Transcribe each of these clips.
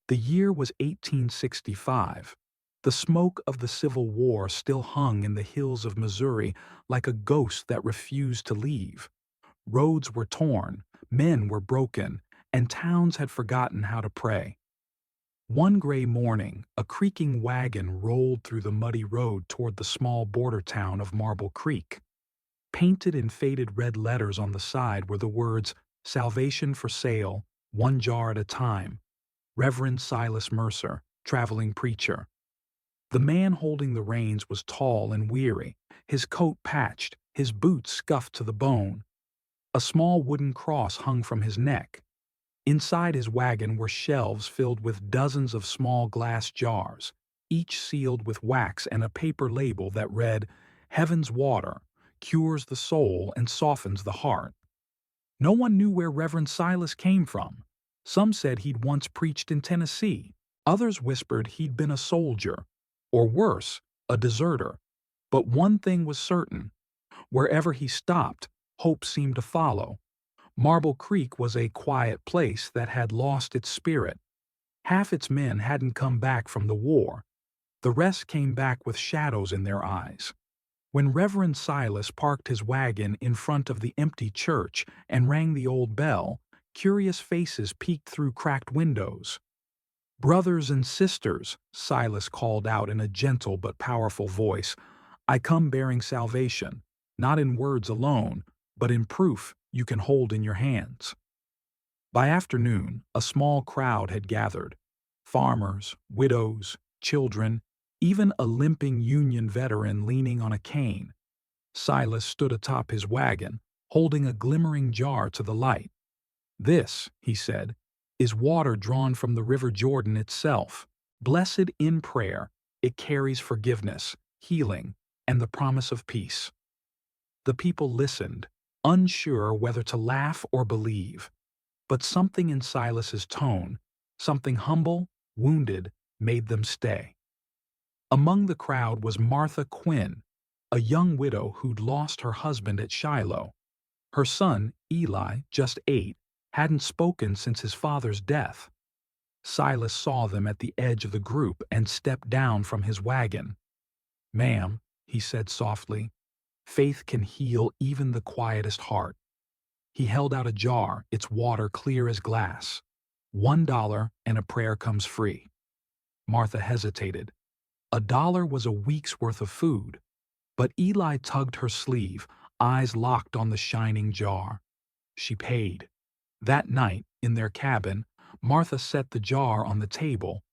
The year was 1865. The smoke of the Civil War still hung in the hills of Missouri like a ghost that refused to leave. Roads were torn, men were broken, and towns had forgotten how to pray. One gray morning, a creaking wagon rolled through the muddy road toward the small border town of Marble Creek. Painted in faded red letters on the side were the words, "Salvation for sale, one jar at a time. Reverend Silas Mercer, traveling preacher." The man holding the reins was tall and weary, his coat patched, his boots scuffed to the bone. A small wooden cross hung from his neck. Inside his wagon were shelves filled with dozens of small glass jars, each sealed with wax and a paper label that read, "Heaven's water, cures the soul and softens the heart." No one knew where Reverend Silas came from. Some said he'd once preached in Tennessee. Others whispered he'd been a soldier, or worse, a deserter. But one thing was certain. Wherever he stopped, hope seemed to follow. Marble Creek was a quiet place that had lost its spirit. Half its men hadn't come back from the war. The rest came back with shadows in their eyes. When Reverend Silas parked his wagon in front of the empty church and rang the old bell, curious faces peeked through cracked windows. "Brothers and sisters," Silas called out in a gentle but powerful voice, "I come bearing salvation, not in words alone, but in proof you can hold in your hands." By afternoon, a small crowd had gathered. Farmers, widows, children, even a limping Union veteran leaning on a cane. Silas stood atop his wagon, holding a glimmering jar to the light. "This," he said, "is water drawn from the River Jordan itself. Blessed in prayer, it carries forgiveness, healing, and the promise of peace." The people listened, unsure whether to laugh or believe. But something in Silas's tone, something humble, wounded, made them stay. Among the crowd was Martha Quinn, a young widow who'd lost her husband at Shiloh. Her son, Eli, just 8, hadn't spoken since his father's death. Silas saw them at the edge of the group and stepped down from his wagon. "Ma'am," he said softly, "faith can heal even the quietest heart." He held out a jar, its water clear as glass. $1 and a prayer comes free. Martha hesitated. $1 was a week's worth of food. But Eli tugged her sleeve, eyes locked on the shining jar. She paid. That night, in their cabin, Martha set the jar on the table.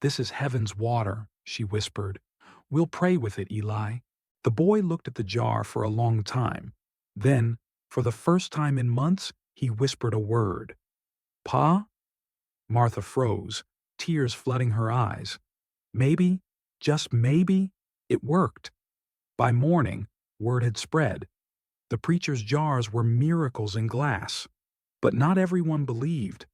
"This is heaven's water," she whispered. "We'll pray with it, Eli." The boy looked at the jar for a long time. Then, for the first time in months, he whispered a word. "Pa?" Martha froze, tears flooding her eyes. Maybe, just maybe, it worked. By morning, word had spread. The preacher's jars were miracles in glass. But not everyone believed.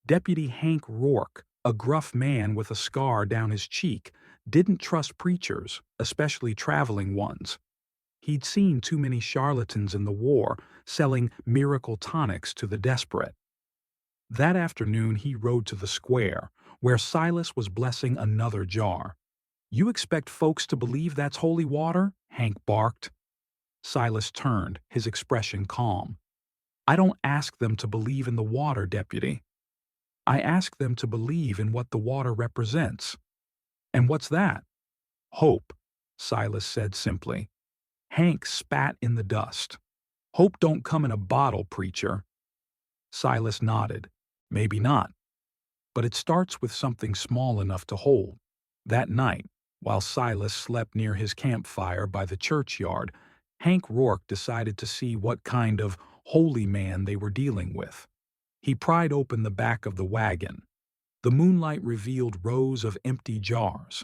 Deputy Hank Rourke, a gruff man with a scar down his cheek, didn't trust preachers, especially traveling ones. He'd seen too many charlatans in the war selling miracle tonics to the desperate. That afternoon he rode to the square, where Silas was blessing another jar. "You expect folks to believe that's holy water?" Hank barked. Silas turned, his expression calm. "I don't ask them to believe in the water, deputy. I ask them to believe in what the water represents." "And what's that?" "Hope," Silas said simply. Hank spat in the dust. "Hope don't come in a bottle, preacher." Silas nodded. "Maybe not. But it starts with something small enough to hold." That night, while Silas slept near his campfire by the churchyard, Hank Rourke decided to see what kind of holy man they were dealing with. He pried open the back of the wagon. The moonlight revealed rows of empty jars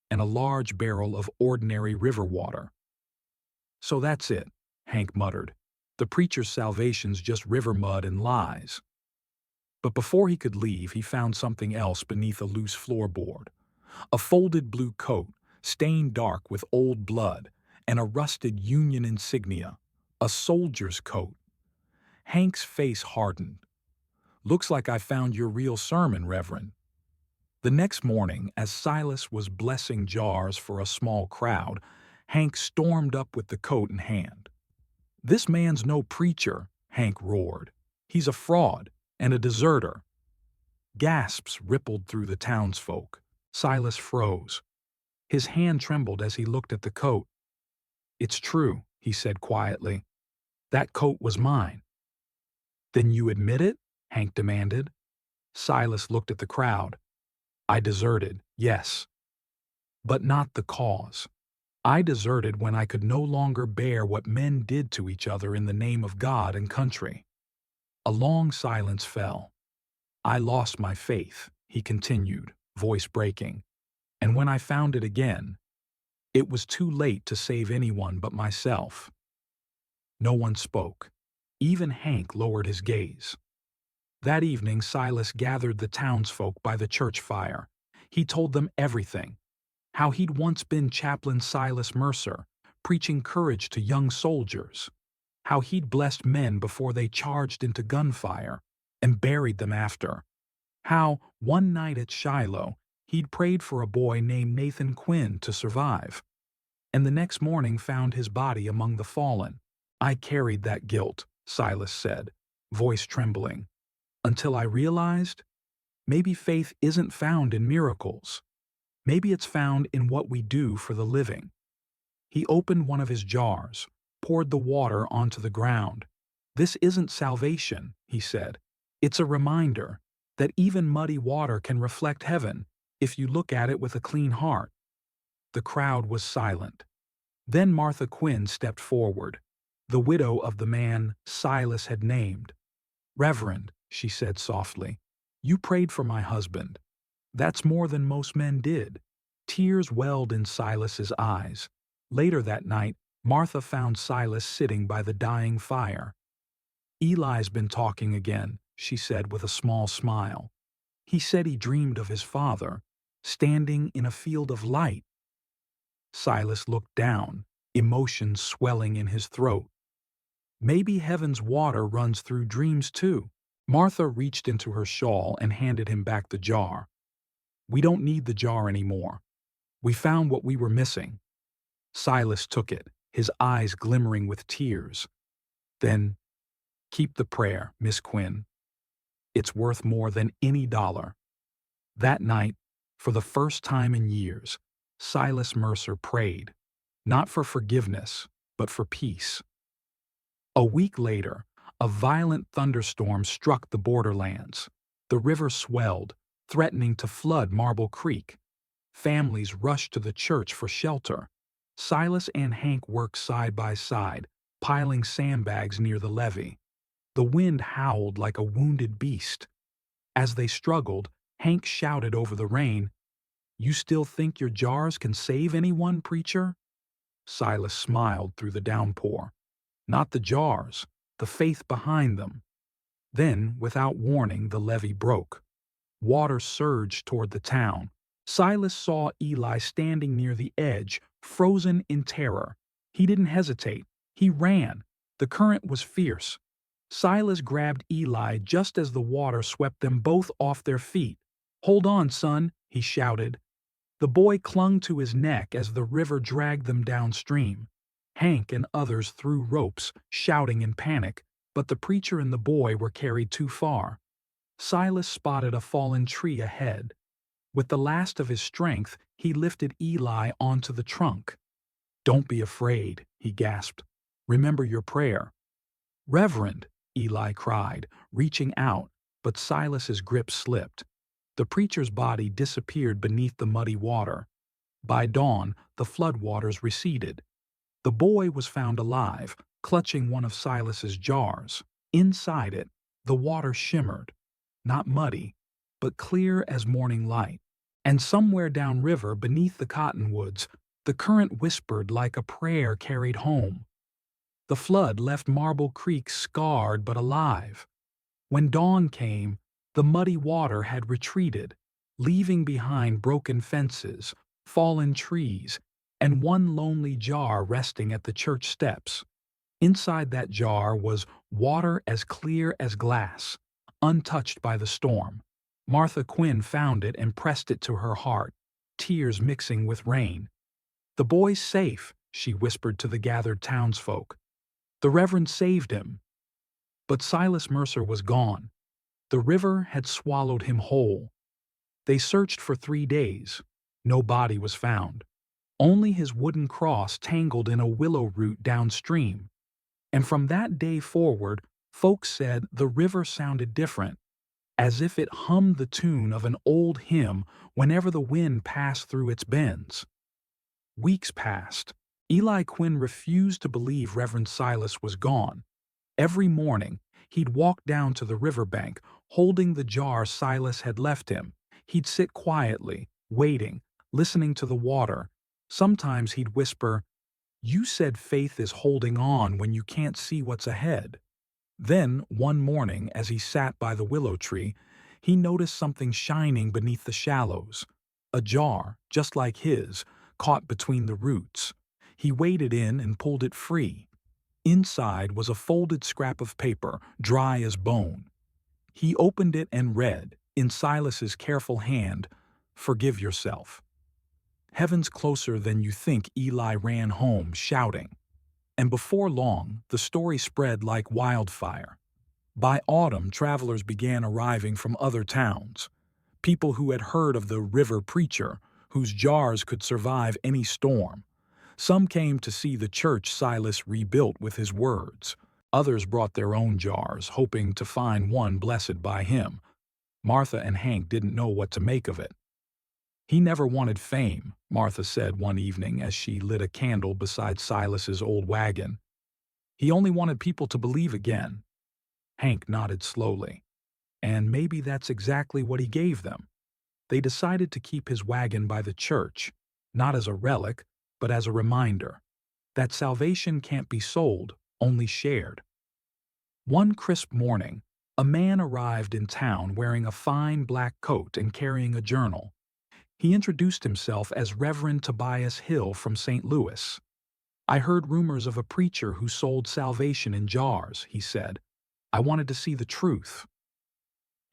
and a large barrel of ordinary river water. "So that's it," Hank muttered. "The preacher's salvation's just river mud and lies." But before he could leave, he found something else beneath a loose floorboard. A folded blue coat, stained dark with old blood, and a rusted Union insignia, a soldier's coat. Hank's face hardened. "Looks like I found your real sermon, Reverend." The next morning, as Silas was blessing jars for a small crowd, Hank stormed up with the coat in hand. "This man's no preacher," Hank roared. "He's a fraud and a deserter." Gasps rippled through the townsfolk. Silas froze. His hand trembled as he looked at the coat. "It's true," he said quietly. "That coat was mine." "Then you admit it?" Hank demanded. Silas looked at the crowd. "I deserted, yes, but not the cause. I deserted when I could no longer bear what men did to each other in the name of God and country." A long silence fell. "I lost my faith," he continued, voice breaking. "And when I found it again, it was too late to save anyone but myself." No one spoke. Even Hank lowered his gaze. That evening, Silas gathered the townsfolk by the church fire. He told them everything. How he'd once been Chaplain Silas Mercer, preaching courage to young soldiers. How he'd blessed men before they charged into gunfire and buried them after. How, one night at Shiloh, he'd prayed for a boy named Nathan Quinn to survive, and the next morning found his body among the fallen. "I carried that guilt," Silas said, voice trembling, "until I realized maybe faith isn't found in miracles. Maybe it's found in what we do for the living." He opened one of his jars, poured the water onto the ground. "This isn't salvation," he said. "It's a reminder that even muddy water can reflect heaven if you look at it with a clean heart." The crowd was silent. Then Martha Quinn stepped forward, the widow of the man Silas had named. "Reverend," she said softly, "you prayed for my husband. That's more than most men did." Tears welled in Silas's eyes. Later that night, Martha found Silas sitting by the dying fire. "Eli's been talking again," she said with a small smile. "He said he dreamed of his father, standing in a field of light." Silas looked down, emotion swelling in his throat. "Maybe heaven's water runs through dreams too." Martha reached into her shawl and handed him back the jar. "We don't need the jar anymore. We found what we were missing." Silas took it, his eyes glimmering with tears. "Then keep the prayer, Miss Quinn. It's worth more than any dollar." That night, for the first time in years, Silas Mercer prayed, not for forgiveness, but for peace. A week later, a violent thunderstorm struck the Borderlands. The river swelled, threatening to flood Marble Creek. Families rushed to the church for shelter. Silas and Hank worked side by side, piling sandbags near the levee. The wind howled like a wounded beast. As they struggled, Hank shouted over the rain, "You still think your jars can save anyone, preacher?" Silas smiled through the downpour. "Not the jars, the faith behind them." Then, without warning, the levee broke. Water surged toward the town. Silas saw Eli standing near the edge, frozen in terror. He didn't hesitate. He ran. The current was fierce. Silas grabbed Eli just as the water swept them both off their feet. "Hold on, son," he shouted. The boy clung to his neck as the river dragged them downstream. Hank and others threw ropes, shouting in panic, but the preacher and the boy were carried too far. Silas spotted a fallen tree ahead. With the last of his strength, he lifted Eli onto the trunk. "Don't be afraid," he gasped. "Remember your prayer." "Reverend," Eli cried, reaching out, but Silas's grip slipped. The preacher's body disappeared beneath the muddy water. By dawn, the floodwaters receded. The boy was found alive, clutching one of Silas's jars. Inside it, the water shimmered, not muddy, but clear as morning light. And somewhere downriver beneath the cottonwoods, the current whispered like a prayer carried home. The flood left Marble Creek scarred but alive. When dawn came, the muddy water had retreated, leaving behind broken fences, fallen trees, and one lonely jar resting at the church steps. Inside that jar was water as clear as glass, untouched by the storm. Martha Quinn found it and pressed it to her heart, tears mixing with rain. "The boy's safe," she whispered to the gathered townsfolk. "The Reverend saved him." But Silas Mercer was gone. The river had swallowed him whole. They searched for 3 days. No body was found. Only his wooden cross tangled in a willow root downstream. And from that day forward, folks said the river sounded different, as if it hummed the tune of an old hymn whenever the wind passed through its bends. Weeks passed. Eli Quinn refused to believe Reverend Silas was gone. Every morning, he'd walk down to the riverbank, holding the jar Silas had left him. He'd sit quietly, waiting, listening to the water. Sometimes he'd whisper, "You said faith is holding on when you can't see what's ahead." Then, one morning, as he sat by the willow tree, he noticed something shining beneath the shallows. A jar, just like his, caught between the roots. He waded in and pulled it free. Inside was a folded scrap of paper, dry as bone. He opened it and read, in Silas's careful hand, "Forgive yourself." "Heaven's closer than you think." Eli ran home, shouting. And before long, the story spread like wildfire. By autumn, travelers began arriving from other towns. People who had heard of the river preacher, whose jars could survive any storm. Some came to see the church Silas rebuilt with his words. Others brought their own jars, hoping to find one blessed by him. Martha and Hank didn't know what to make of it. "He never wanted fame," Martha said one evening as she lit a candle beside Silas's old wagon. "He only wanted people to believe again." Hank nodded slowly. "And maybe that's exactly what he gave them." They decided to keep his wagon by the church, not as a relic, but as a reminder that salvation can't be sold, only shared. One crisp morning, a man arrived in town wearing a fine black coat and carrying a journal. He introduced himself as Reverend Tobias Hill from St. Louis. "I heard rumors of a preacher who sold salvation in jars," he said. "I wanted to see the truth."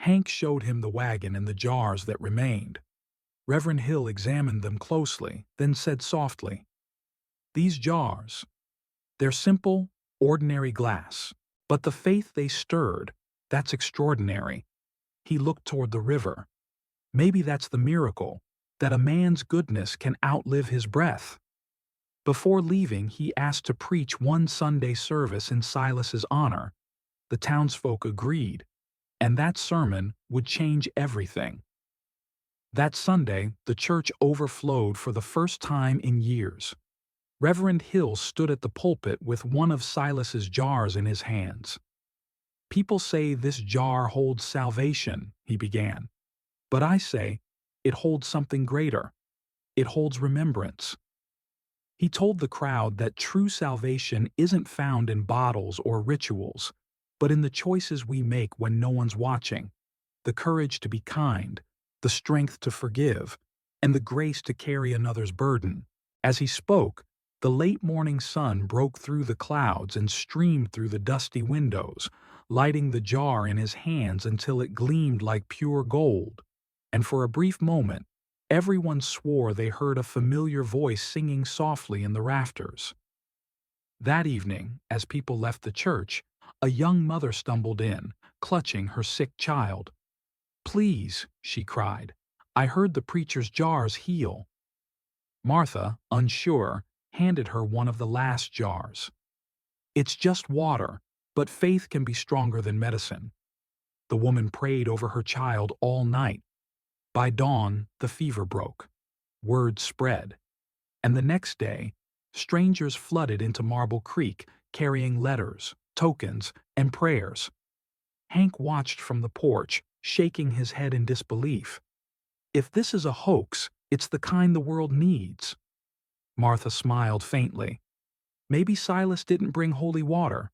Hank showed him the wagon and the jars that remained. Reverend Hill examined them closely, then said softly, "These jars, they're simple, ordinary glass, but the faith they stirred, that's extraordinary." He looked toward the river. "Maybe that's the miracle, that a man's goodness can outlive his breath." Before leaving, he asked to preach one Sunday service in Silas's honor. The townsfolk agreed, and that sermon would change everything. That Sunday, the church overflowed for the first time in years. Reverend Hill stood at the pulpit with one of Silas's jars in his hands. "People say this jar holds salvation," he began. "But I say, it holds something greater. It holds remembrance." He told the crowd that true salvation isn't found in bottles or rituals, but in the choices we make when no one's watching, the courage to be kind, the strength to forgive, and the grace to carry another's burden. As he spoke, the late morning sun broke through the clouds and streamed through the dusty windows, lighting the jar in his hands until it gleamed like pure gold. And for a brief moment, everyone swore they heard a familiar voice singing softly in the rafters. That evening, as people left the church, a young mother stumbled in, clutching her sick child. "Please," she cried, "I heard the preacher's jars heal." Martha, unsure, handed her one of the last jars. "It's just water, but faith can be stronger than medicine." The woman prayed over her child all night. By dawn, the fever broke. Word spread. And the next day, strangers flooded into Marble Creek carrying letters, tokens, and prayers. Hank watched from the porch, shaking his head in disbelief. "If this is a hoax, it's the kind the world needs." Martha smiled faintly. "Maybe Silas didn't bring holy water.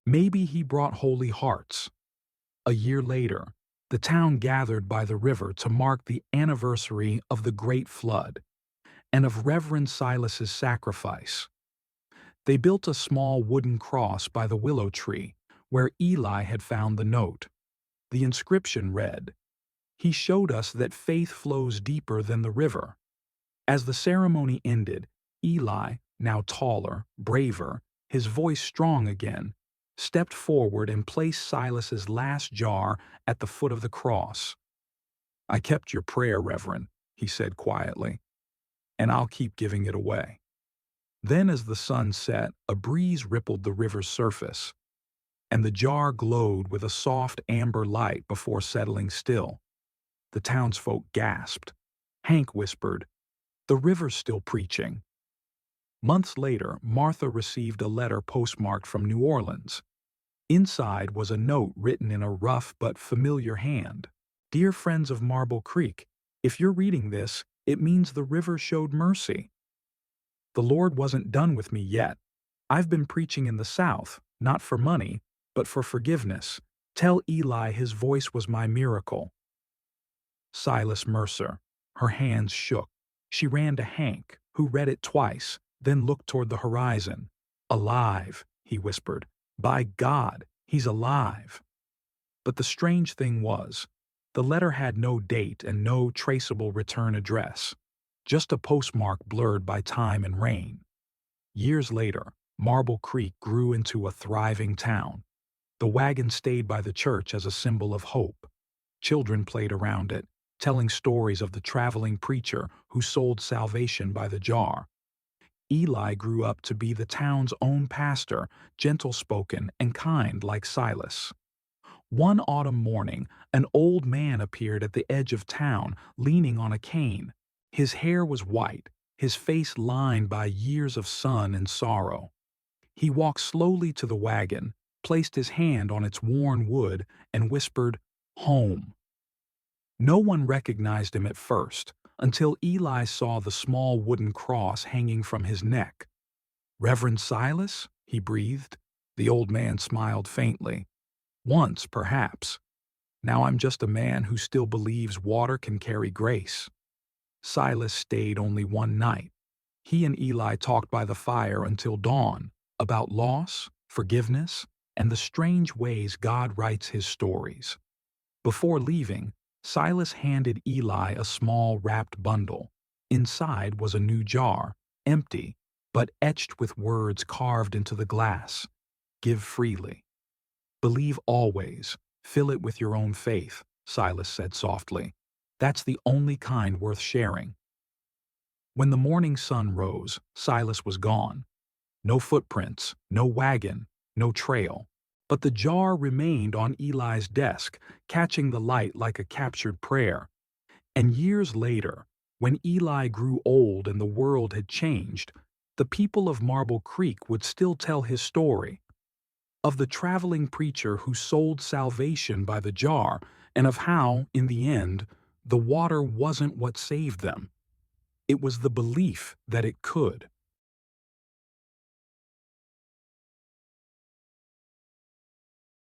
Maybe he brought holy hearts." A year later, the town gathered by the river to mark the anniversary of the Great Flood and of Reverend Silas's sacrifice. They built a small wooden cross by the willow tree where Eli had found the note. The inscription read, He showed us that faith flows deeper than the river. As the ceremony ended, Eli, now taller, braver, his voice strong again, stepped forward and placed Silas's last jar at the foot of the cross. "I kept your prayer, Reverend," he said quietly, "and I'll keep giving it away." Then as the sun set, a breeze rippled the river's surface, and the jar glowed with a soft amber light before settling still. The townsfolk gasped. Hank whispered, "The river's still preaching." Months later, Martha received a letter postmarked from New Orleans. Inside was a note written in a rough but familiar hand. "Dear friends of Marble Creek, if you're reading this, it means the river showed mercy. The Lord wasn't done with me yet. I've been preaching in the South, not for money, but for forgiveness. Tell Eli his voice was my miracle." Silas Mercer. Her hands shook. She ran to Hank, who read it twice, then looked toward the horizon. "Alive," he whispered. "By God, he's alive." But the strange thing was, the letter had no date and no traceable return address, just a postmark blurred by time and rain. Years later, Marble Creek grew into a thriving town. The wagon stayed by the church as a symbol of hope. Children played around it, telling stories of the traveling preacher who sold salvation by the jar. Eli grew up to be the town's own pastor, gentle-spoken and kind like Silas. One autumn morning, an old man appeared at the edge of town, leaning on a cane. His hair was white, his face lined by years of sun and sorrow. He walked slowly to the wagon, placed his hand on its worn wood, and whispered, "Home." No one recognized him at first, until Eli saw the small wooden cross hanging from his neck. "Reverend Silas?" he breathed. The old man smiled faintly. "Once, perhaps. Now I'm just a man who still believes water can carry grace." Silas stayed only one night. He and Eli talked by the fire until dawn, about loss, forgiveness, and the strange ways God writes his stories. Before leaving, Silas handed Eli a small wrapped bundle. Inside was a new jar, empty, but etched with words carved into the glass. "Give freely. Believe always. Fill it with your own faith," Silas said softly. "That's the only kind worth sharing." When the morning sun rose, Silas was gone. No footprints, no wagon, no trail. But the jar remained on Eli's desk, catching the light like a captured prayer. And years later, when Eli grew old and the world had changed, the people of Marble Creek would still tell his story, of the traveling preacher who sold salvation by the jar, and of how, in the end, the water wasn't what saved them. It was the belief that it could.